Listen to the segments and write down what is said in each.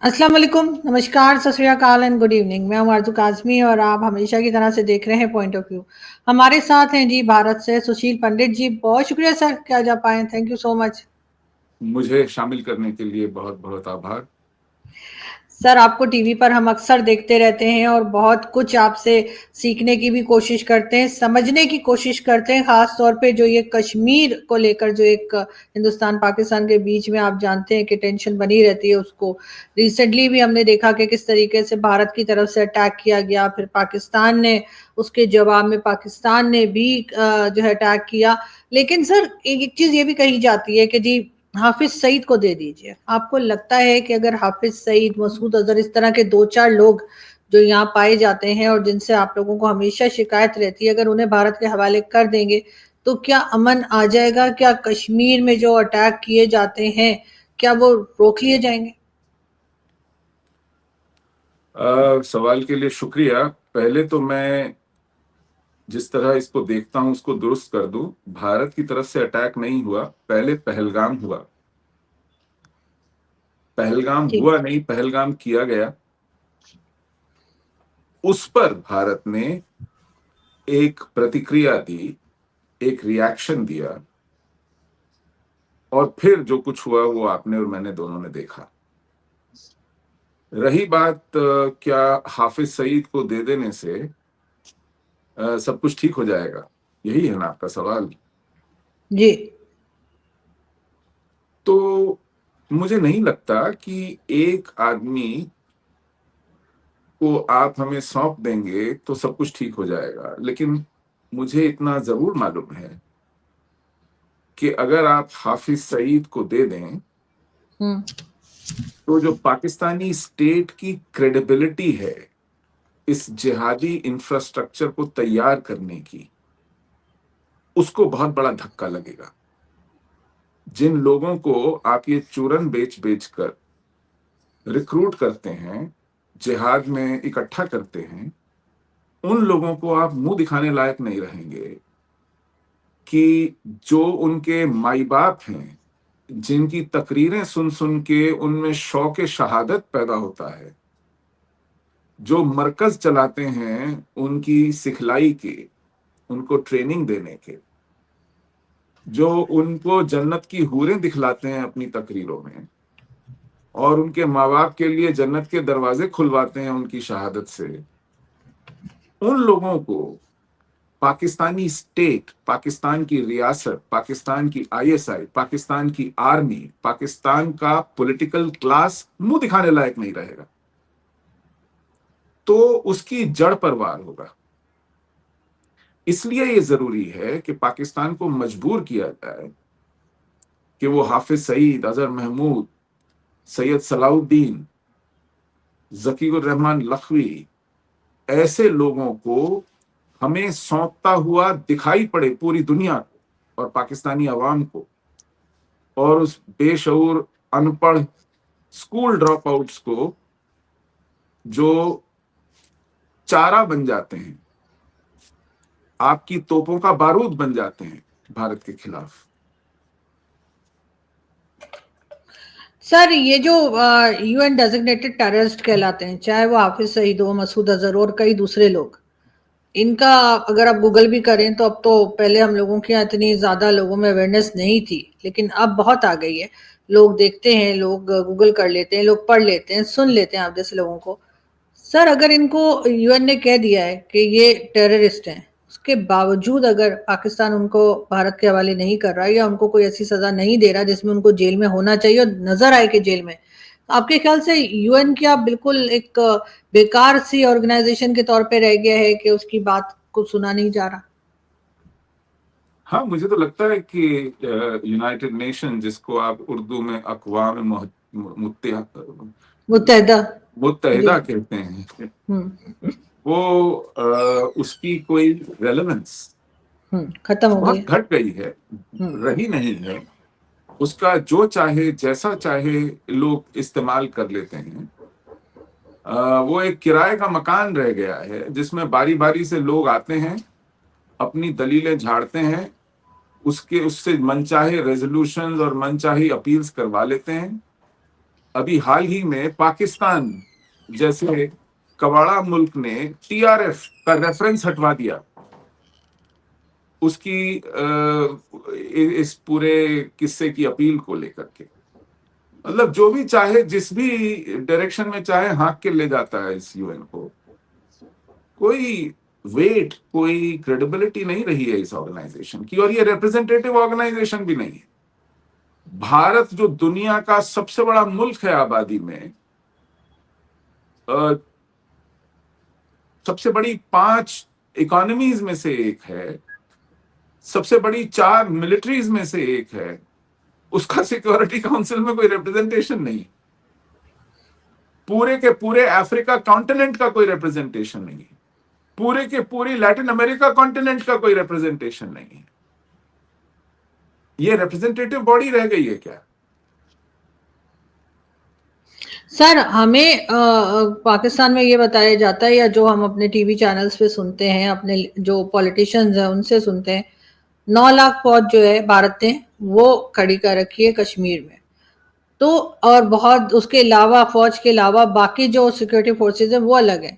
अस्सलाम वालेकुम, नमस्कार, सत श्री अकाल एंड गुड इवनिंग। मैं हूँ आरज़ू काज़मी और आप हमेशा की तरह से देख रहे हैं पॉइंट ऑफ व्यू। हमारे साथ हैं जी भारत से सुशील पंडित जी। बहुत शुक्रिया सर कि आज आप आए। Thank you so much. मुझे शामिल करने के लिए बहुत बहुत आभार। सर आपको टीवी पर हम अक्सर देखते रहते हैं और बहुत कुछ आपसे सीखने की भी कोशिश करते हैं, समझने की कोशिश करते हैं, खास तौर पे जो ये कश्मीर को लेकर जो एक हिंदुस्तान पाकिस्तान के बीच में आप जानते हैं कि टेंशन बनी रहती है। उसको रिसेंटली भी हमने देखा कि किस तरीके से भारत की तरफ से अटैक किया गया, फिर पाकिस्तान ने उसके जवाब में पाकिस्तान ने भी जो है अटैक किया। लेकिन सर एक चीज ये भी कही जाती है कि जी हाफिज सईद को दे दीजिए। आपको लगता है कि अगर हाफिज सईद, मसूद अजहर, इस तरह के दो चार लोग जो यहाँ पाए जाते हैं और जिनसे आप लोगों को हमेशा शिकायत रहती है, अगर उन्हें भारत के हवाले कर देंगे तो क्या अमन आ जाएगा? क्या कश्मीर में जो अटैक किए जाते हैं क्या वो रोक लिए जाएंगे? सवाल के लिए शुक्रिया। पहले तो मैं जिस तरह इसको देखता हूं उसको दुरुस्त कर दूं। भारत की तरफ से अटैक नहीं हुआ, पहले पहलगाम हुआ। पहलगाम जी। हुआ नहीं, पहलगाम किया गया। उस पर भारत ने एक प्रतिक्रिया दी, एक रिएक्शन दिया, और फिर जो कुछ हुआ वो आपने और मैंने दोनों ने देखा। रही बात क्या हाफिज सईद को दे देने से सब कुछ ठीक हो जाएगा, यही है ना आपका सवाल? जी। तो मुझे नहीं लगता कि एक आदमी को आप हमें सौंप देंगे तो सब कुछ ठीक हो जाएगा। लेकिन मुझे इतना जरूर मालूम है कि अगर आप हाफिज सईद को दे दें हम्म। तो जो पाकिस्तानी स्टेट की क्रेडिबिलिटी है इस जिहादी इंफ्रास्ट्रक्चर को तैयार करने की, उसको बहुत बड़ा धक्का लगेगा। जिन लोगों को आप ये चूरन बेच बेच कर रिक्रूट करते हैं, जिहाद में इकट्ठा करते हैं, उन लोगों को आप मुंह दिखाने लायक नहीं रहेंगे कि जो उनके माई बाप हैं, जिनकी तकरीरें सुन सुन के उनमें शौक शहादत पैदा होता है, जो मरकज चलाते हैं उनकी सिखलाई के, उनको ट्रेनिंग देने के, जो उनको जन्नत की हूरें दिखलाते हैं अपनी तकरीरों में, और उनके माँ बाप के लिए जन्नत के दरवाजे खुलवाते हैं उनकी शहादत से, उन लोगों को पाकिस्तानी स्टेट, पाकिस्तान की रियासत, पाकिस्तान की आईएसआई, पाकिस्तान की आर्मी, पाकिस्तान का पॉलिटिकल क्लास मुंह दिखाने लायक नहीं रहेगा। तो उसकी जड़ पर वार होगा। इसलिए यह जरूरी है कि पाकिस्तान को मजबूर किया जाए कि वो हाफिज सईद, अजहर महमूद, सैयद सलाउद्दीन, जकीर रहमान लखवी, ऐसे लोगों को हमें सौंपता हुआ दिखाई पड़े पूरी दुनिया को और पाकिस्तानी अवाम को, और उस बेशऊर अनपढ़ स्कूल ड्रॉप आउट्स को जो चारा बन जाते हैं, आपकी तोपों का बारूद बन जाते हैं भारत के खिलाफ। सर ये जो यूएन डेजिग्नेटेड टेररिस्ट कहलाते हैं, चाहे वो हाफिज सईद हो, मसूद अजहर और कई दूसरे लोग, इनका अगर आप गूगल भी करें तो अब तो, पहले हम लोगों के यहाँ इतनी ज्यादा लोगों में अवेयरनेस नहीं थी लेकिन अब बहुत आ गई है। लोग देखते हैं, लोग गूगल कर लेते हैं, लोग पढ़ लेते हैं, सुन लेते हैं आप जैसे लोगों को। सर अगर इनको यूएन ने कह दिया है कि ये टेररिस्ट हैं, उसके बावजूद अगर पाकिस्तान उनको भारत के हवाले नहीं कर रहा या उनको कोई ऐसी सजा नहीं दे रहा जिसमें उनको जेल में होना चाहिए और नजर आए कि जेल में, तो आपके ख्याल से यूएन क्या बिल्कुल एक बेकार सी ऑर्गेनाइजेशन के तौर पे रह गया है कि उसकी बात को सुना नहीं जा रहा? हाँ, मुझे तो लगता है कि यूनाइटेड नेशन, जिसको आप उर्दू में अक़वाम मुत्तहदा। जी। मुत्तहिदा कहते हैं, हम्म। वो उसकी कोई रेलेवेंस खत्म हो गई। बहुत घट गई है, हम्म। रही नहीं है। उसका जो चाहे जैसा चाहे लोग इस्तेमाल कर लेते हैं। वो एक किराए का मकान रह गया है जिसमें बारी बारी से लोग आते हैं, अपनी दलीलें झाड़ते हैं, उसके उससे मनचाहे रेजोल्यूशंस और मनचाही अपील्स करवा लेते हैं, अभी हाल ही में पाकिस्तान जैसे कबाड़ा मुल्क ने टीआरएफ का रेफरेंस हटवा दिया उसकी इस पूरे किस्से की अपील को लेकर के। मतलब जो भी चाहे जिस भी डायरेक्शन में चाहे हाँक के ले जाता है इस यूएन को। कोई वेट, कोई क्रेडिबिलिटी नहीं रही है इस ऑर्गेनाइजेशन की, और ये रिप्रेजेंटेटिव ऑर्गेनाइजेशन भी नहीं है। भारत जो दुनिया का सबसे बड़ा मुल्क है आबादी में, सबसे बड़ी 5 इकोनॉमीज में से एक है, सबसे बड़ी 4 मिलिट्रीज में से एक है, उसका सिक्योरिटी काउंसिल में कोई रिप्रेजेंटेशन नहीं। पूरे के पूरे अफ्रीका कॉन्टिनेंट का कोई रिप्रेजेंटेशन नहीं है। पूरे के पूरे लैटिन अमेरिका कॉन्टिनेंट का कोई रिप्रेजेंटेशन नहीं है। ये रिप्रेजेंटेटिव बॉडी रह गई है क्या? सर हमें पाकिस्तान में ये बताया जाता है, या जो हम अपने टीवी चैनल्स पे सुनते हैं, अपने जो पॉलिटिशियंस हैं उनसे सुनते हैं, 9 लाख फौज जो है भारत ने वो खड़ी कर रखी है कश्मीर में। तो और बहुत उसके अलावा, फौज के अलावा बाकी जो सिक्योरिटी फोर्सेज है वो अलग है।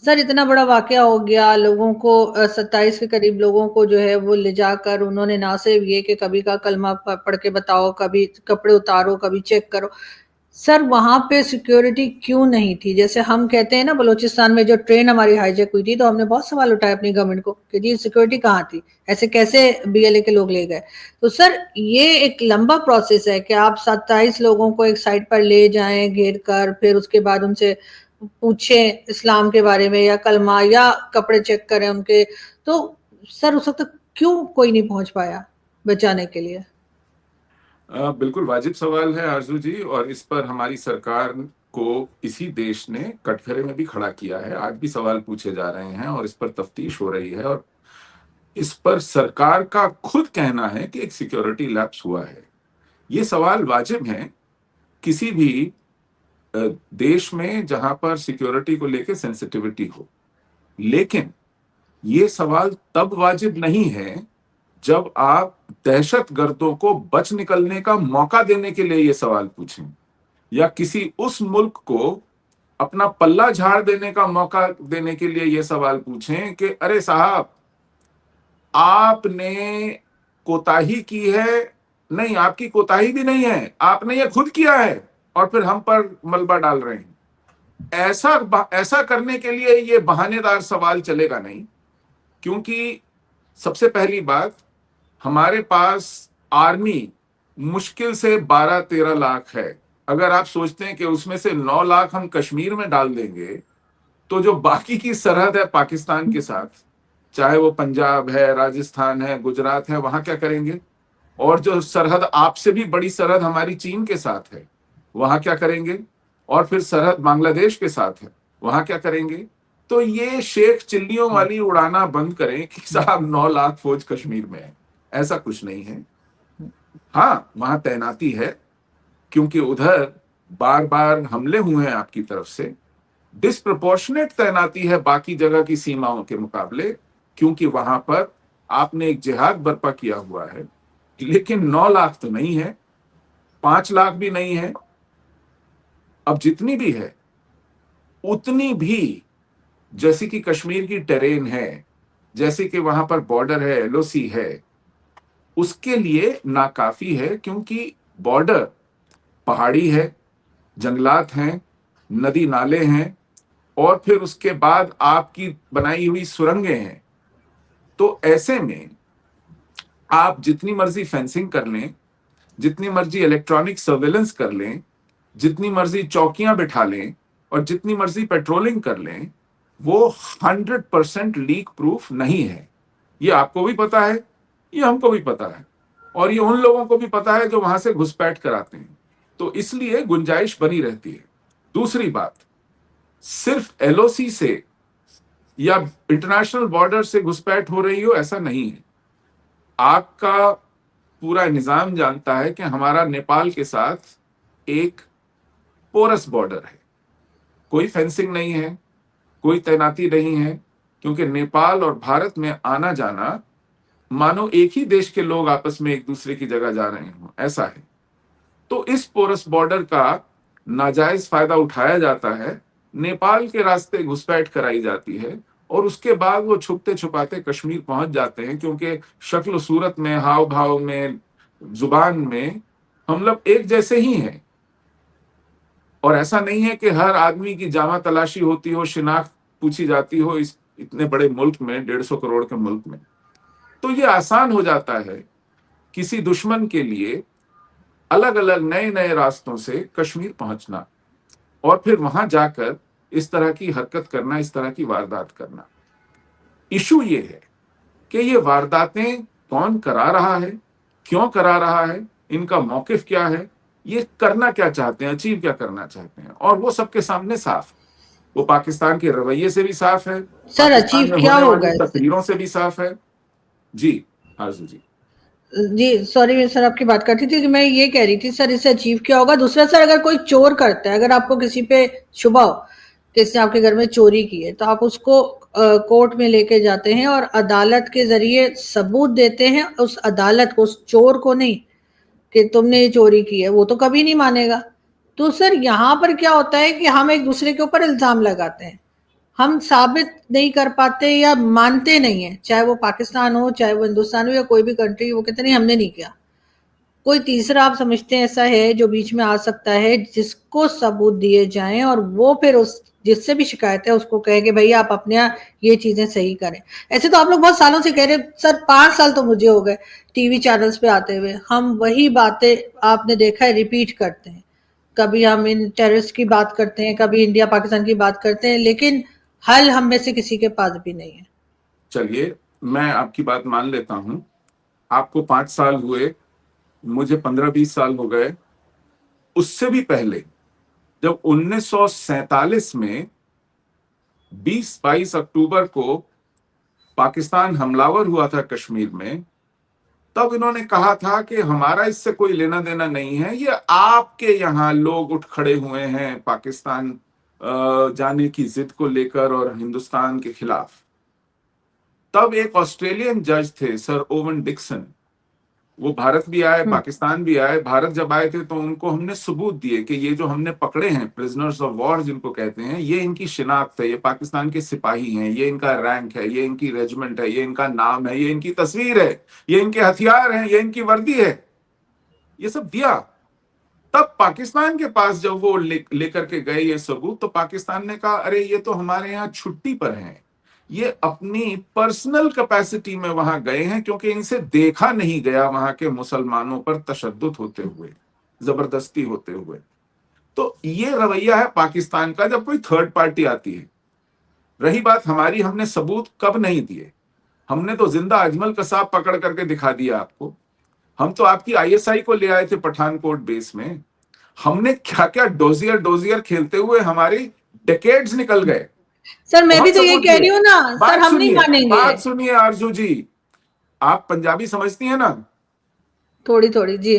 सर इतना बड़ा वाकया हो गया, लोगों को 27 के करीब लोगों को जो है वो ले जाकर उन्होंने ना सिर्फ ये कि कभी का कलमा पढ़ के बताओ, कभी कपड़े उतारो, कभी चेक करो। सर वहां पे सिक्योरिटी क्यों नहीं थी? जैसे हम कहते हैं ना, बलूचिस्तान में जो ट्रेन हमारी हाईजैक हुई थी तो हमने बहुत सवाल उठाए अपनी गवर्नमेंट को कि जी सिक्योरिटी कहाँ थी, ऐसे कैसे बीएलए के लोग ले गए? तो सर ये एक लंबा प्रोसेस है कि आप 27 लोगों को एक साइड पर ले जाएं घेर कर, फिर उसके बाद उनसे पूछें इस्लाम के बारे में या कलमा या कपड़े चेक करें उनके। तो सर उस वक्त क्यों कोई नहीं पहुंच पाया बचाने के लिए? बिल्कुल वाजिब सवाल है आरजू जी, और इस पर हमारी सरकार को इसी देश ने कटघरे में भी खड़ा किया है। आज भी सवाल पूछे जा रहे हैं और इस पर तफ्तीश हो रही है, और इस पर सरकार का खुद कहना है कि एक सिक्योरिटी लैप्स हुआ है। ये सवाल वाजिब है किसी भी देश में जहां पर सिक्योरिटी को लेकर सेंसिटिविटी हो, लेकिन ये सवाल तब वाजिब नहीं है जब आप दहशतगर्दों को बच निकलने का मौका देने के लिए ये सवाल पूछें, या किसी उस मुल्क को अपना पल्ला झाड़ देने का मौका देने के लिए ये सवाल पूछें कि अरे साहब आपने कोताही की है। नहीं, आपकी कोताही भी नहीं है, आपने ये खुद किया है और फिर हम पर मलबा डाल रहे हैं। ऐसा करने के लिए ये बहानेदार सवाल चलेगा नहीं, क्योंकि सबसे पहली बात, हमारे पास आर्मी मुश्किल से 12-13 लाख है। अगर आप सोचते हैं कि उसमें से 9 लाख हम कश्मीर में डाल देंगे, तो जो बाकी की सरहद है पाकिस्तान के साथ, चाहे वो पंजाब है, राजस्थान है, गुजरात है, वहां क्या करेंगे? और जो सरहद आपसे भी बड़ी सरहद हमारी चीन के साथ है, वहां क्या करेंगे? और फिर सरहद बांग्लादेश के साथ है, वहां क्या करेंगे? तो ये शेख चिल्लियों वाली उड़ाना बंद करें कि साहब 9 लाख फौज कश्मीर में है। ऐसा कुछ नहीं है। हाँ, वहां तैनाती है क्योंकि उधर बार बार हमले हुए हैं आपकी तरफ से। डिस्प्रपोर्शनेट तैनाती है बाकी जगह की सीमाओं के मुकाबले, क्योंकि वहां पर आपने एक जिहाद बर्पा किया हुआ है। लेकिन 9 लाख तो नहीं है, 5 लाख भी नहीं है। अब जितनी भी है उतनी भी, जैसे कि कश्मीर की टेरेन है, जैसे कि वहां पर बॉर्डर है, एलओसी है, उसके लिए नाकाफी है, क्योंकि बॉर्डर पहाड़ी है, जंगलात हैं, नदी नाले हैं, और फिर उसके बाद आपकी बनाई हुई सुरंगें हैं। तो ऐसे में आप जितनी मर्जी फेंसिंग कर लें, जितनी मर्जी इलेक्ट्रॉनिक सर्वेलेंस कर लें, जितनी मर्जी चौकियां बिठा लें और जितनी मर्जी पेट्रोलिंग कर लें, वो 100% लीक प्रूफ नहीं है। ये आपको भी पता है, ये हमको भी पता है, और ये उन लोगों को भी पता है जो वहां से घुसपैठ कराते हैं। तो इसलिए गुंजाइश बनी रहती है। दूसरी बात, सिर्फ एलओसी से या इंटरनेशनल बॉर्डर से घुसपैठ हो रही हो ऐसा नहीं है। आपका पूरा निजाम जानता है कि हमारा नेपाल के साथ एक पोरस बॉर्डर है, कोई फेंसिंग नहीं है, कोई तैनाती नहीं है, क्योंकि नेपाल और भारत में आना जाना मानो एक ही देश के लोग आपस में एक दूसरे की जगह जा रहे हों, ऐसा है। तो इस पोरस बॉर्डर का नाजायज फायदा उठाया जाता है, नेपाल के रास्ते घुसपैठ कराई जाती है, और उसके बाद वो छुपते छुपाते कश्मीर पहुंच जाते हैं, क्योंकि शक्ल सूरत में, हाव भाव में, जुबान में हम लोग एक जैसे ही हैं। और ऐसा नहीं है कि हर आदमी की जामा तलाशी होती हो, शिनाख्त पूछी जाती हो इस इतने बड़े मुल्क में, 150 करोड़ के मुल्क में। तो ये आसान हो जाता है किसी दुश्मन के लिए अलग अलग नए नए रास्तों से कश्मीर पहुंचना, और फिर वहां जाकर इस तरह की हरकत करना, इस तरह की वारदात करना। इशू ये है कि ये वारदातें कौन करा रहा है, क्यों करा रहा है, इनका मौकिफ क्या है, ये करना क्या चाहते हैं, अचीव क्या करना चाहते हैं, और वो सबके सामने साफ है। वो पाकिस्तान के रवैये से भी साफ है, सर पाकिस्तान अचीव में क्या होने होगा वाली इससे? तकरीरों से भी साफ है। जी आरजू जी। जी सॉरी सर, आपकी बात करती थी कि मैं ये कह रही थी सर, इससे अचीव क्या होगा? दूसरा सर, अगर कोई चोर करता है, अगर आपको किसी पे शुबा हो कि इसने आपके घर में चोरी की है, तो आप उसको कोर्ट में लेके जाते हैं और अदालत के जरिए सबूत देते हैं उस अदालत को, उस चोर को नहीं, कि तुमने ये चोरी की है। वो तो कभी नहीं मानेगा। तो सर यहाँ पर क्या होता है कि हम एक दूसरे के ऊपर इल्जाम लगाते हैं, हम साबित नहीं कर पाते या मानते नहीं है, चाहे वो पाकिस्तान हो, चाहे वो हिंदुस्तान हो, या कोई भी कंट्री, वो कहते नहीं हमने नहीं किया। कोई तीसरा आप समझते हैं ऐसा है जो बीच में आ सकता है, जिसको सबूत दिए जाएं और वो फिर उस जिससे भी शिकायत है उसको कहे कि भैया आप अपने यहाँ ये चीजें सही करें। ऐसे तो आप लोग बहुत सालों से कह रहे हैं सर, 5 साल तो मुझे हो गए टीवी चैनल्स पे आते हुए, हम वही बातें आपने देखा है रिपीट करते हैं। कभी हम इन टेररिस्ट की बात करते हैं, कभी इंडिया पाकिस्तान की बात करते हैं, लेकिन हल हम में से किसी के पास भी नहीं है। चलिए, मैं आपकी बात मान लेता हूं। आपको 5 साल हुए, मुझे 15-20 साल हो गए। उससे भी पहले, जब 1947 में 20-22 अक्टूबर को पाकिस्तान हमलावर हुआ था कश्मीर में, तब इन्होंने कहा था कि हमारा इससे कोई लेना देना नहीं है, ये आपके यहां लोग उठ खड़े हुए हैं पाकिस्तान जाने की जिद को लेकर और हिंदुस्तान के खिलाफ। तब एक ऑस्ट्रेलियन जज थे, सर ओवन डिक्सन, वो भारत भी आए, पाकिस्तान भी आए। भारत जब आए थे तो उनको हमने सबूत दिए कि ये जो हमने पकड़े हैं प्रिजनर्स ऑफ वॉर जिनको कहते हैं, ये इनकी शिनाख्त है, ये पाकिस्तान के सिपाही हैं, ये इनका रैंक है, ये इनकी रेजिमेंट है, ये इनका नाम है, ये इनकी तस्वीर है, ये इनके हथियार हैं, ये इनकी वर्दी है। ये सब दिया। तब पाकिस्तान के पास जब वो लेकर के गए ये सबूत, तो पाकिस्तान ने कहा अरे ये तो हमारे यहाँ छुट्टी पर हैं, ये अपनी पर्सनल कैपेसिटी में वहां गए हैं, क्योंकि इनसे देखा नहीं गया वहां के मुसलमानों पर तशद्दुद होते हुए, जबरदस्ती होते हुए। तो ये रवैया है पाकिस्तान का जब कोई थर्ड पार्टी आती है। रही बात हमारी, हमने सबूत कब नहीं दिए? हमने तो जिंदा अजमल कसाब पकड़ करके दिखा दिया आपको। हम तो आपकी आईएसआई को ले आए थे पठानकोट बेस में। हमने क्या क्या डोजियर डोजियर खेलते हुए हमारी डेकेड्स निकल गए। सर मैं भी बहुत तो ये सबूत कह दिए। रही हूँ ना सर, बात हम नहीं सुनिए, मानेंगे। बात सुनिए आरजू जी। आप पंजाबी समझती हैं ना? थोड़ी थोड़ी जी।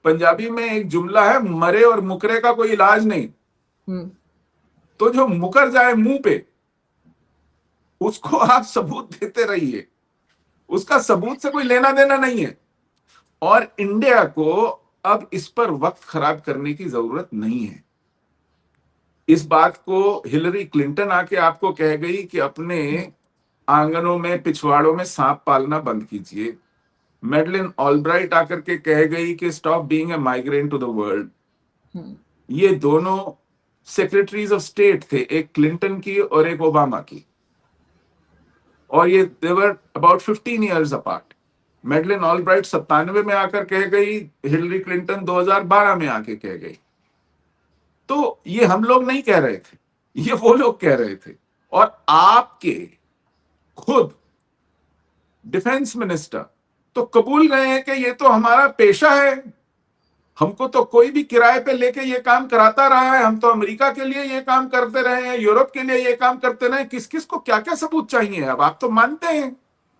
पंजाबी में एक जुमला है, मरे और मुकरे का कोई इलाज नहीं। हम्म। तो जो मुकर जाए मुंह पे, उसको आप सबूत देते रहिए, उसका सबूत से कोई लेना देना नहीं है। और इंडिया को अब इस पर वक्त खराब करने की जरूरत नहीं है। इस बात को हिलरी क्लिंटन आके आपको कह गई कि अपने आंगनों में, पिछवाड़ों में सांप पालना बंद कीजिए। मेडलिन ऑलब्राइट आकर के कह गई कि stop being a migrant to the world. ये दोनों सेक्रेटरीज ऑफ स्टेट थे, एक क्लिंटन की और एक ओबामा की, और ये देवर about 15 years apart. Madeline Albright 97 में आकर कह गई, हिलरी क्लिंटन 2012 में आके कह गई। तो ये हम लोग नहीं कह रहे थे, ये वो लोग कह रहे थे। और आपके खुद डिफेंस मिनिस्टर तो कबूल गए हैं कि ये तो हमारा पेशा है, हमको तो कोई भी किराए पे लेके ये काम कराता रहा है, हम तो अमेरिका के लिए ये काम करते रहे हैं, यूरोप के लिए ये काम करते रहे। किस किस को क्या क्या सबूत चाहिए? अब आप तो मानते हैं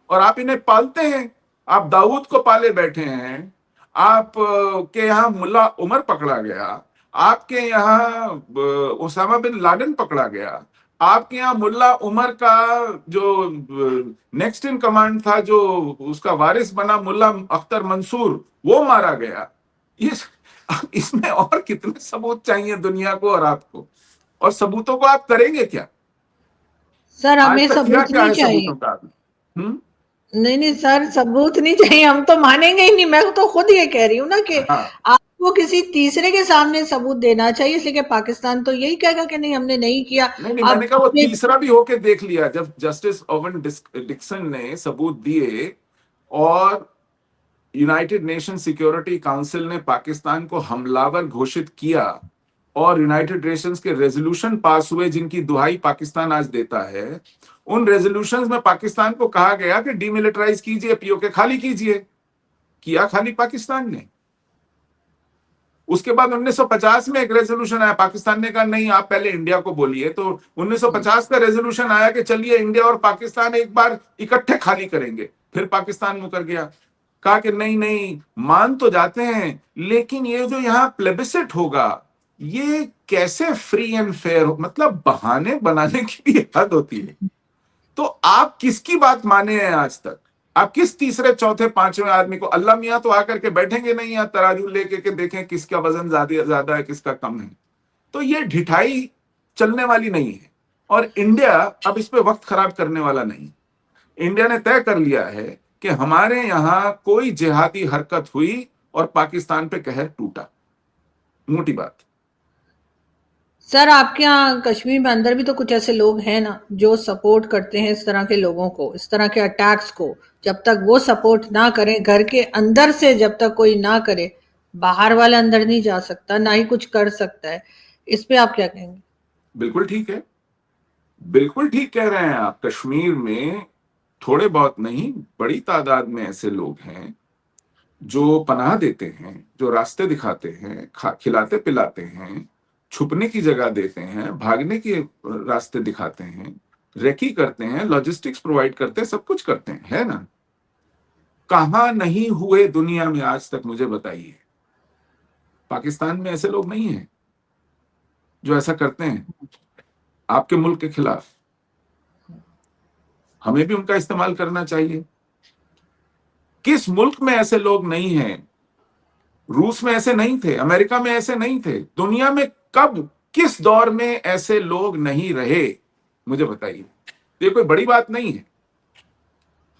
और आप इन्हें पालते हैं। आप दाऊद को पाले बैठे हैं। आप के यहाँ मुल्ला उमर पकड़ा गया, आपके यहाँ उसामा बिन लादेन पकड़ा गया, आपके यहाँ मुल्ला उमर का जो नेक्स्ट इन कमांड था, जो उसका वारिस बना मुल्ला अख्तर मंसूर, वो मारा गया। ये अब इसमें और कितने सबूत चाहिए दुनिया को और आपको, और सबूतों को आप करेंगे क्या? सर आज हमें तक किया सबूत क्या नहीं है चाहिए। सबूतों का आपने? नहीं नहीं सर, सबूत नहीं चाहिए, हम तो मानेंगे ही नहीं। मैं तो खुद ये कह रही हूँ ना कि हाँ, आपको किसी तीसरे के सामने सबूत देना चाहिए, इसलिए कि पाकिस्तान तो यही कहेगा कि नहीं हमने नहीं किया। नहीं नहीं, अब मैंने कहा वो आपने तीसरा भी होके देख लिया, जब जस्टिस ओवन डिक्सन ने सबूत दिए और यूनाइटेड नेशन सिक्योरिटी काउंसिल ने पाकिस्तान को हमलावर घोषित किया और यूनाइटेड नेशंस के रेजोल्यूशन पास हुए जिनकी दुहाई पाकिस्तान आज देता है। उन रेजोल्यूशंस में पाकिस्तान को कहा गया कि डीमिलिटराइज कीजिए, पीओके खाली कीजिए। किया खाली पाकिस्तान ने। उसके बाद 1950 में एक रेजोल्यूशन आया, पाकिस्तान ने कहा नहीं आप पहले इंडिया को बोलिए, तो 1950 का रेजोल्यूशन आया कि चलिए इंडिया और पाकिस्तान एक बार इकट्ठे खाली करेंगे। फिर पाकिस्तान मुकर गया, कहा कि नहीं नहीं मान तो जाते हैं, लेकिन ये जो यहाँ प्लेबिसिट होगा ये कैसे फ्री एंड फेयर हो, मतलब बहाने बनाने की भी हद होती है। तो आप किसकी बात माने हैं आज तक? आप किस तीसरे चौथे पांचवें आदमी को? अल्लाह मियां तो आकर के बैठेंगे नहीं यहाँ तराजू लेके के देखें किसका वजन ज्यादा है किसका कम है। तो ये ढिठाई चलने वाली नहीं है, और इंडिया अब इस पे वक्त खराब करने वाला नहीं। इंडिया ने तय कर लिया है कि हमारे यहां कोई जिहादी हरकत हुई और पाकिस्तान पे कहर टूटा, मोटी बात। सर आपके यहाँ कश्मीर में अंदर भी तो कुछ ऐसे लोग हैं ना जो सपोर्ट करते हैं इस तरह के लोगों को, इस तरह के अटैक्स को। जब तक वो सपोर्ट ना करें, घर के अंदर से जब तक कोई ना करे, बाहर वाला अंदर नहीं जा सकता, ना ही कुछ कर सकता है। इस पे आप क्या कहेंगे? बिल्कुल ठीक है, बिल्कुल ठीक कह रहे हैं आप। कश्मीर में थोड़े बहुत नहीं, बड़ी तादाद में ऐसे लोग हैं जो पनाह देते हैं, जो रास्ते दिखाते हैं, खिलाते पिलाते हैं, छुपने की जगह देते हैं, भागने के रास्ते दिखाते हैं, रेकी करते हैं, लॉजिस्टिक्स प्रोवाइड करते हैं, सब कुछ करते हैं, है ना? कहां नहीं हुए दुनिया में आज तक, मुझे बताइए। पाकिस्तान में ऐसे लोग नहीं हैं जो ऐसा करते हैं आपके मुल्क के खिलाफ। हमें भी उनका इस्तेमाल करना चाहिए। किस मुल्क में ऐसे लोग नहीं हैं? रूस में ऐसे नहीं थे, अमेरिका में ऐसे नहीं थे, दुनिया में कब किस दौर में ऐसे लोग नहीं रहे? मुझे बताइए। ये कोई बड़ी बात नहीं है।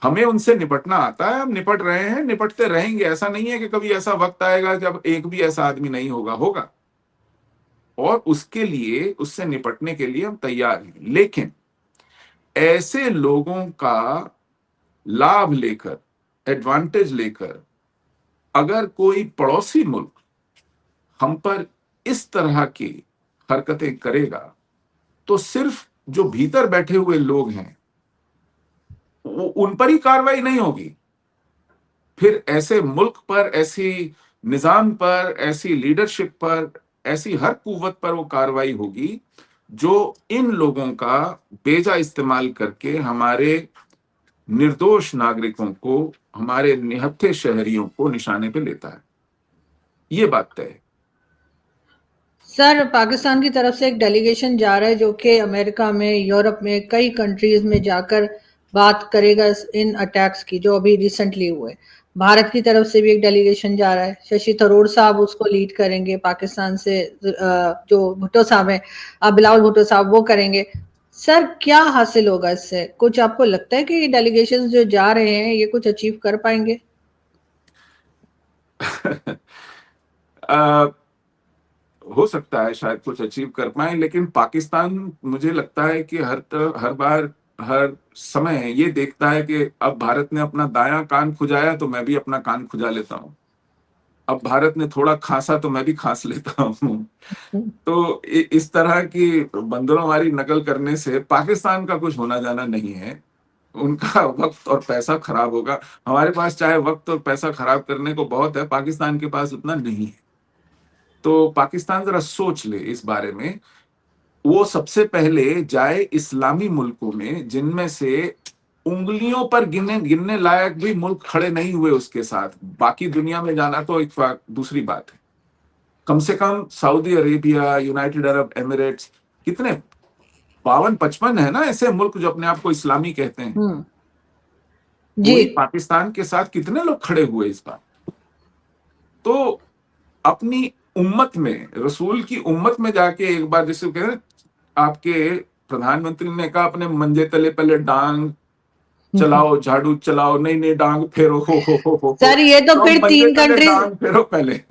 हमें उनसे निपटना आता है, हम निपट रहे हैं, निपटते रहेंगे। ऐसा नहीं है कि कभी ऐसा वक्त आएगा जब एक भी ऐसा आदमी नहीं होगा, होगा। और उसके लिए, उससे निपटने के लिए हम तैयार हैं। लेकिन ऐसे लोगों का लाभ लेकर, एडवांटेज लेकर, अगर कोई पड़ोसी मुल्क हम पर इस तरह की हरकतें करेगा, तो सिर्फ जो भीतर बैठे हुए लोग हैं उन पर ही कार्रवाई नहीं होगी, फिर ऐसे मुल्क पर, ऐसी निजाम पर, ऐसी लीडरशिप पर, ऐसी हर कुव्वत पर वो कार्रवाई होगी जो इन लोगों का बेजा इस्तेमाल करके हमारे निर्दोष नागरिकों को, हमारे निहत्थे शहरियों को निशाने पे लेता है। ये बात तय है। सर पाकिस्तान की तरफ से एक डेलीगेशन जा रहा है जो कि अमेरिका में, यूरोप में, कई कंट्रीज में जाकर बात करेगा इन अटैक्स की जो अभी रिसेंटली हुए। भारत की तरफ से भी एक डेलीगेशन जा रहा है, शशि थरूर साहब उसको लीड करेंगे पाकिस्तान से। जो भुट्टो साहब हैं, बिलावल भुट्टो साहब, वो करेंगे। सर क्या हासिल होगा इससे? कुछ आपको लगता है कि ये डेलीगेशन जो जा रहे हैं ये कुछ अचीव कर पाएंगे? अ, हो सकता है शायद कुछ अचीव कर पाए, लेकिन पाकिस्तान मुझे लगता है कि हर बार, हर समय ये देखता है कि अब भारत ने अपना दायां कान खुजाया तो मैं भी अपना कान खुजा लेता हूँ। अब भारत ने थोड़ा खांसा तो मैं भी खांस लेता हूँ। तो इस तरह की बंदरों वाली नकल करने से पाकिस्तान का कुछ होना जाना नहीं है। उनका वक्त और पैसा खराब होगा। हमारे पास चाहे वक्त और पैसा खराब करने को बहुत है, पाकिस्तान के पास उतना नहीं है। तो पाकिस्तान जरा सोच ले इस बारे में। वो सबसे पहले जाए इस्लामी मुल्कों में जिनमें से उंगलियों पर गिनने गिनने लायक भी मुल्क खड़े नहीं हुए उसके साथ। बाकी दुनिया में जाना तो एक दूसरी बात है। कम से कम Saudi Arabia, United Arab Emirates, कितने 52-55 है ना ऐसे मुल्क जो अपने आप को इस्लामी कहते हैं। जी। कोई पाकिस्तान के साथ कितने लोग खड़े हुए इस बार? तो अपनी उम्मत में, रसूल की उम्मत में जाके एक बार, जैसे कह रहे आपके प्रधानमंत्री ने कहा अपने मंजे तले पहले डांग चलाओ, झाड़ू चलाओ, नहीं नहीं डांग फेरो, हो। सर ये तो तो फिर मंजे तीन तले कंट्रीज, डांग फेरो पहले।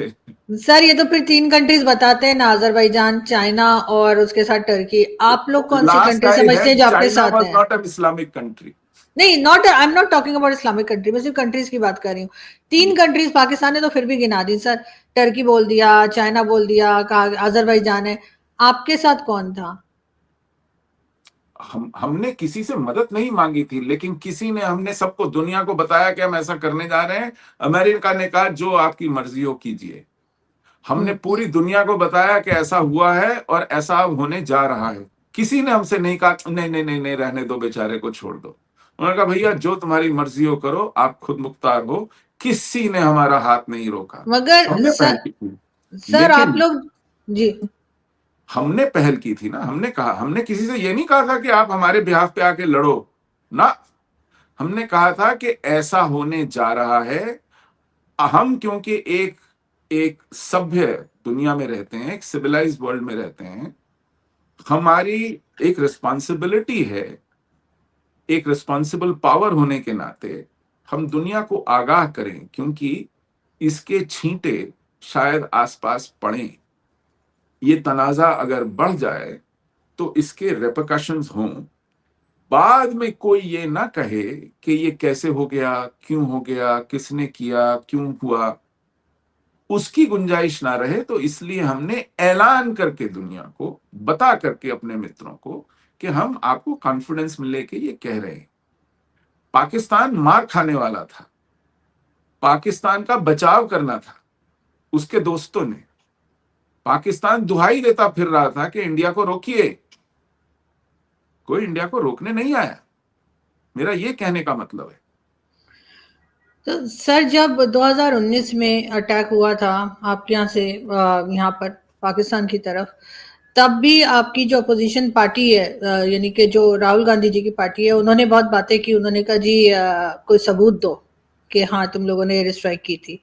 सर ये तो फिर तीन कंट्रीज बताते हैं ना, अजरबैजान, चाइना और उसके साथ टर्की। आप लोग कौन सी लास्ट कंट्री आई समझते हैं हेड जो आपके चाइना साथ वाज है? Not an Islamic country. नहीं, not, I am not talking about Islamic country, मैं सिर्फ कंट्रीज की बात कर रही हूँ। तीन कंट्रीज पाकिस्तान ने तो फिर भी गिना दी सर, टर्की बोल दिया, चाइना बोल दिया, कहा अजरबैजान है। आपके साथ कौन था? हमने किसी से मदद नहीं मांगी थी, लेकिन किसी ने, हमने सबको, दुनिया को बताया कि हम ऐसा करने जा रहे हैं। अमेरिका ने कहा जो आपकी मर्जी हो कीजिए। हमने हम्म। पूरी दुनिया को बताया कि ऐसा हुआ है और ऐसा होने जा रहा है। किसी ने हमसे नहीं कहा नहीं नहीं नहीं नहीं रहने दो, बेचारे को छोड़ दो। उन्होंने कहा भैया जो तुम्हारी मर्जी हो करो, आप खुद मुख्तार हो। किसी ने हमारा हाथ नहीं रोका। मगर हमने पहल सर, की थी, सर आप लेकिन लोग, जी। हमने पहल की थी ना। हमने कहा, हमने किसी से ये नहीं कहा था कि आप हमारे बिहाफ पे आके लड़ो ना। हमने कहा था कि ऐसा होने जा रहा है। हम क्योंकि एक एक सभ्य दुनिया में रहते हैं, एक सिविलाइज्ड वर्ल्ड में रहते हैं, हमारी एक रिस्पॉन्सिबिलिटी है, एक रिस्पॉन्सिबल पावर होने के नाते हम दुनिया को आगाह करें, क्योंकि इसके छींटे शायद आसपास पड़े। ये तनाजा अगर बढ़ जाए तो इसके रेपरकशंस हों। बाद में कोई ये ना कहे कि ये कैसे हो गया, क्यों हो गया, किसने किया, क्यों हुआ, उसकी गुंजाइश ना रहे। तो इसलिए हमने ऐलान करके दुनिया को बता करके, अपने मित्रों को, कि हम आपको कॉन्फिडेंस में लेके ये कह रहे हैं। पाकिस्तान मार खाने वाला था, पाकिस्तान का बचाव करना था उसके दोस्तों ने। पाकिस्तान दुहाई देता फिर रहा था कि इंडिया को रोकिए। कोई इंडिया को रोकने नहीं आया, मेरा ये कहने का मतलब है। तो सर जब 2019 में अटैक हुआ था आपके यहाँ से यहाँ पर पाकिस्तान की तरफ, तब भी आपकी जो अपोजिशन पार्टी है, यानी कि जो राहुल गांधी जी की पार्टी है, उन्होंने बहुत बातें की। उन्होंने कहा जी कोई सबूत दो कि हाँ तुम लोगों ने एयर स्ट्राइक की थी।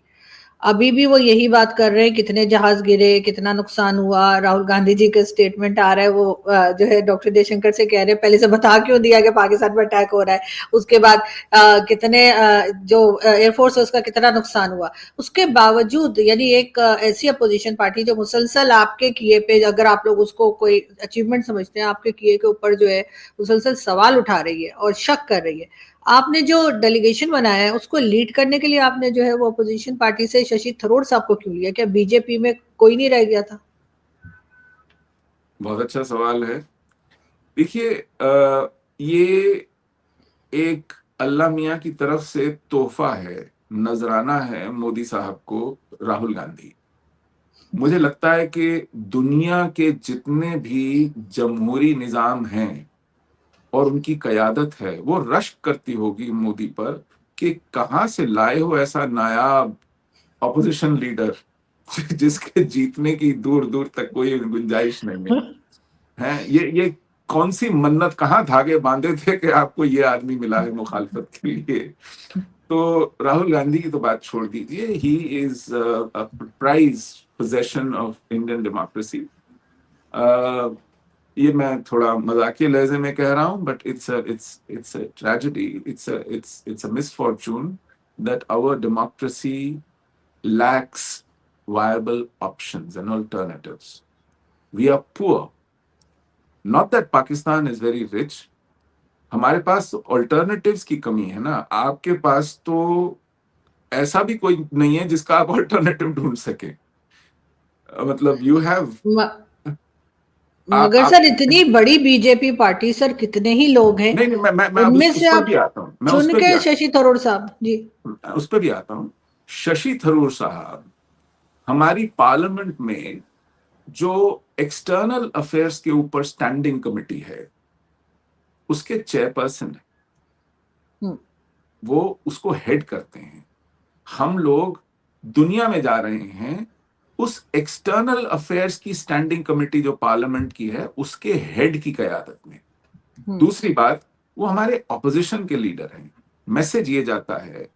अभी भी वो यही बात कर रहे हैं, कितने जहाज गिरे, कितना नुकसान हुआ। राहुल गांधी जी का स्टेटमेंट आ रहा है, वो जो है डॉक्टर जयशंकर से कह रहे हैं पहले से बता क्यों दिया कि पाकिस्तान पर अटैक हो रहा है। उसके बाद कितने जो एयरफोर्स है उसका कितना नुकसान हुआ। उसके बावजूद यानी एक ऐसी अपोजिशन पार्टी जो मुसलसल आपके किए पे, अगर आप लोग उसको कोई अचीवमेंट समझते हैं, आपके किए के ऊपर जो है मुसलसल सवाल उठा रही है और शक कर रही है। आपने जो डेलीगेशन बनाया है उसको लीड करने के लिए आपने जो है वो अपोजिशन पार्टी से शशि थरूर साहब को क्यों लिया? क्या बीजेपी में कोई नहीं रह गया था? बहुत अच्छा सवाल है। देखिए, ये एक अल्लाह मियाँ की तरफ से तोहफा है, नजराना है मोदी साहब को, राहुल गांधी। मुझे लगता है कि दुनिया के जितने भी जमहूरी निजाम हैं और उनकी कयादत है, वो रश्क करती होगी मोदी पर कि कहाँ से लाए हो ऐसा नायाब ऑपोजिशन लीडर जिसके जीतने की दूर दूर तक कोई गुंजाइश नहीं है। हैं, ये कौन सी मन्नत, कहाँ धागे बांधे थे कि आपको ये आदमी मिला है मुखालफत के लिए। तो राहुल गांधी की तो बात छोड़ दीजिए, he is prize possession of Indian democracy. ये मैं थोड़ा मजाकिया लहजे में कह रहा हूं, but it's a tragedy, it's a misfortune that our democracy lacks viable options and alternatives. We are poor. Not that Pakistan is very rich. हमारे पास ऑल्टरनेटिव्स की कमी है ना। आपके पास तो ऐसा भी कोई नहीं है जिसका आप ऑल्टरनेटिव ढूंढ सके। मतलब यू हैव, मगर आप सर इतनी बड़ी बीजेपी पार्टी, सर कितने ही लोग हैं, नहीं नहीं, मैं अब उनमें उस से पर भी आप आता हूं, मैं उस चुन पर भी के आता शशि थरूर साहब जी। हूं, उस पर भी आता हूं। शशि थरूर साहब हमारी पार्लियामेंट में जो एक्सटर्नल अफेयर्स के ऊपर स्टैंडिंग कमेटी है, उसके चेयरपर्सन है। हम्म। वो उसको हेड करते हैं। हम लोग दुनिया में जा रहे हैं उस एक्सटर्नल अफेयर्स की स्टैंडिंग कमेटी जो पार्लियामेंट की है, उसके हेड की कयादत में। हम्म। दूसरी बात, वो हमारे ऑपोजिशन के लीडर हैं। मैसेज ये जाता है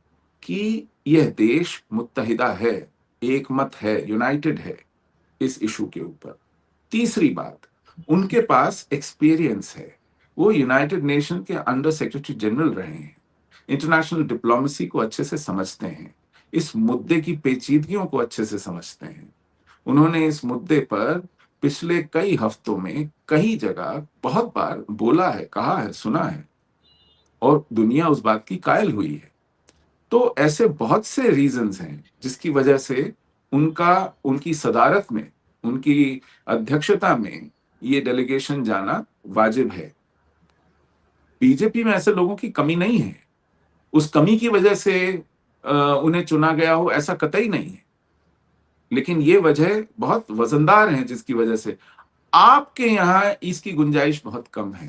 कि यह देश मुत्तहिदा है, एक मत है, यूनाइटेड है इस इशू के ऊपर। तीसरी बात, उनके पास एक्सपीरियंस है, वो यूनाइटेड नेशन के अंडर सेक्रेटरी जनरल रहे हैं, इंटरनेशनल डिप्लोमेसी को अच्छे से समझते हैं, इस मुद्दे की पेचीदगियों को अच्छे से समझते हैं। उन्होंने इस मुद्दे पर पिछले कई हफ्तों में कई जगह बहुत बार बोला है, कहा है, सुना है, और दुनिया उस बात की कायल हुई है। तो ऐसे बहुत से रीजंस हैं जिसकी वजह से उनकी सदारत में, उनकी अध्यक्षता में ये डेलीगेशन जाना वाजिब है। बीजेपी में ऐसे लोगों की कमी नहीं है, उस कमी की वजह से उन्हें चुना गया हो ऐसा कतई नहीं है, लेकिन ये वजह बहुत वजनदार है जिसकी वजह से आपके यहाँ इसकी गुंजाइश बहुत कम है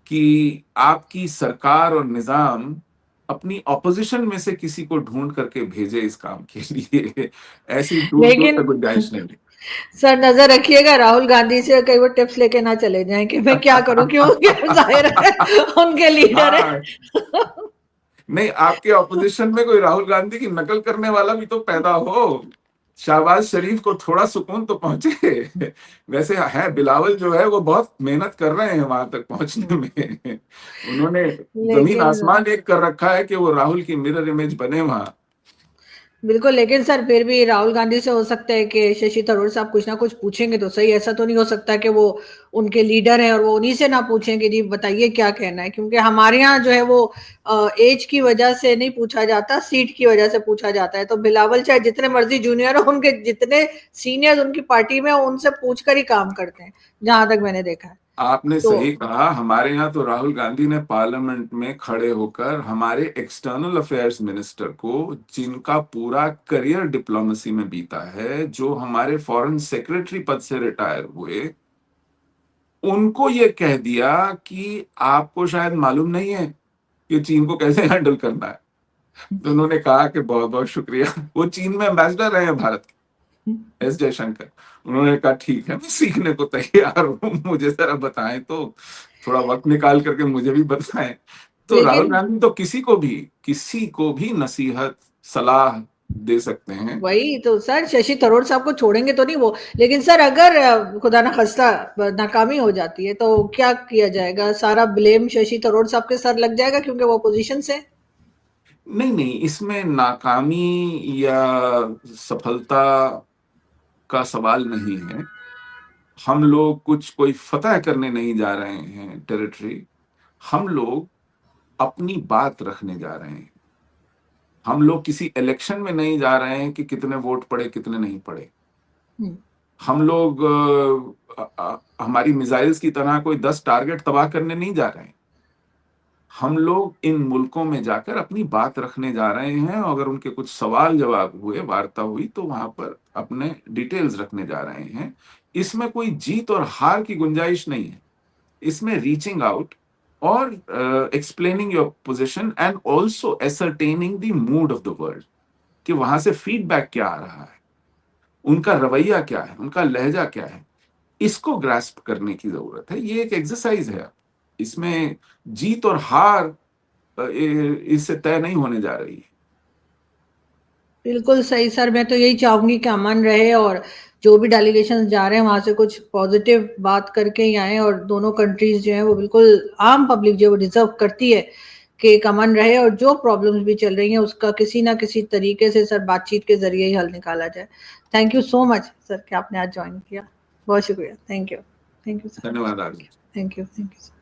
कि आपकी सरकार और निजाम अपनी ऑपोजिशन में से किसी को ढूंढ करके भेजे इस काम के लिए। ऐसी दूर दूर तक लेकिन गुंजाइश नहीं है। सर नजर रखिएगा राहुल गांधी से कई वो टिप्स लेके ना चले जाएं कि मैं क्या करूं, क्योंकि जाहिर है उनके लीडर है। हाँ, नहीं, आपके ऑपोजिशन में कोई राहुल गांधी की नकल करने वाला भी तो पैदा हो, शहबाज शरीफ को थोड़ा सुकून तो पहुंचे। वैसे है, बिलावल जो है वो बहुत मेहनत कर रहे हैं वहां तक पहुंचने में। उन्होंने जमीन लेकिन आसमान एक कर रखा है कि वो राहुल की मिरर इमेज बने वहां। बिल्कुल, लेकिन सर फिर भी राहुल गांधी से हो सकता है कि शशि थरूर साहब कुछ ना कुछ पूछेंगे तो सही। ऐसा तो नहीं हो सकता कि वो उनके लीडर हैं और वो उन्हीं से ना पूछेंगे जी बताइए क्या कहना है, क्योंकि हमारे यहाँ जो है वो एज की वजह से नहीं पूछा जाता, सीट की वजह से पूछा जाता है। तो बिलावल चाहे जितने मर्जी जूनियर हो, उनके जितने सीनियर उनकी पार्टी में उनसे पूछ कर ही काम करते हैं, जहां तक मैंने देखा है। आपने तो सही कहा, हमारे यहाँ तो राहुल गांधी ने पार्लियामेंट में खड़े होकर हमारे एक्सटर्नल अफेयर्स मिनिस्टर को, जिनका पूरा करियर डिप्लोमेसी में बीता है, जो हमारे फॉरेन सेक्रेटरी पद से रिटायर हुए, उनको ये कह दिया कि आपको शायद मालूम नहीं है कि चीन को कैसे हैंडल करना है। तो उन्होंने कहा कि बहुत बहुत शुक्रिया। वो चीन में एम्बेसडर रहे हैं भारत के, एस जयशंकर। उन्होंने कहा ठीक है, मैं सीखने को तैयार हूं, मुझे जरा बताएं, तो थोड़ा वक्त निकाल करके मुझे भी बताएं। तो राहुल लेकिन गांधी तो किसी को भी नसीहत, सलाह दे सकते हैं। वही तो सर, शशि थरूर साहब को छोड़ेंगे तो नहीं वो। लेकिन सर अगर खुदा ना खास्ता नाकामी हो जाती है तो क्या किया जाएगा? सारा ब्लेम शशि थरूर साहब के सर लग जाएगा क्योंकि वो अपोजिशन से। नहीं नहीं, इसमें नाकामी या सफलता का सवाल नहीं है। हम लोग कुछ कोई फतह करने नहीं जा रहे हैं टेरिटरी, हम लोग अपनी बात रखने जा रहे हैं। हम लोग किसी इलेक्शन में नहीं जा रहे हैं कि कितने वोट पड़े कितने नहीं पड़े। हम्म, हम लोग हमारी मिसाइल्स की तरह कोई 10 टारगेट तबाह करने नहीं जा रहे हैं। हम लोग इन मुल्कों में जाकर अपनी बात रखने जा रहे हैं, और अगर उनके कुछ सवाल जवाब हुए, वार्ता हुई, तो वहां पर अपने डिटेल्स रखने जा रहे हैं। इसमें कोई जीत और हार की गुंजाइश नहीं है। इसमें रीचिंग आउट और explaining your position and also ascertaining the mood off the world, कि वहां से फीडबैक क्या आ रहा है, उनका रवैया क्या है, उनका लहजा क्या है, इसको ग्रास्प करने की जरूरत है। ये एक एक्सरसाइज है, इसमें जीत और हार इससे तय नहीं होने जा रही है। बिल्कुल सही सर। मैं तो यही चाहूंगी कि अमन रहे और जो भी डेलीगेशन जा रहे हैं वहां से कुछ पॉजिटिव बात करके ही आए, और दोनों कंट्रीज जो है वो बिल्कुल आम पब्लिक जो डिजर्व करती है कि एक अमन रहे, और जो प्रॉब्लम्स भी चल रही हैं उसका किसी ना किसी तरीके से सर बातचीत के जरिए ही हल निकाला जाए। Thank you so much sir कि आपने आज ज्वाइन किया। बहुत शुक्रिया। Thank you. Thank you sir. धन्यवाद Arya. Thank you. Thank you.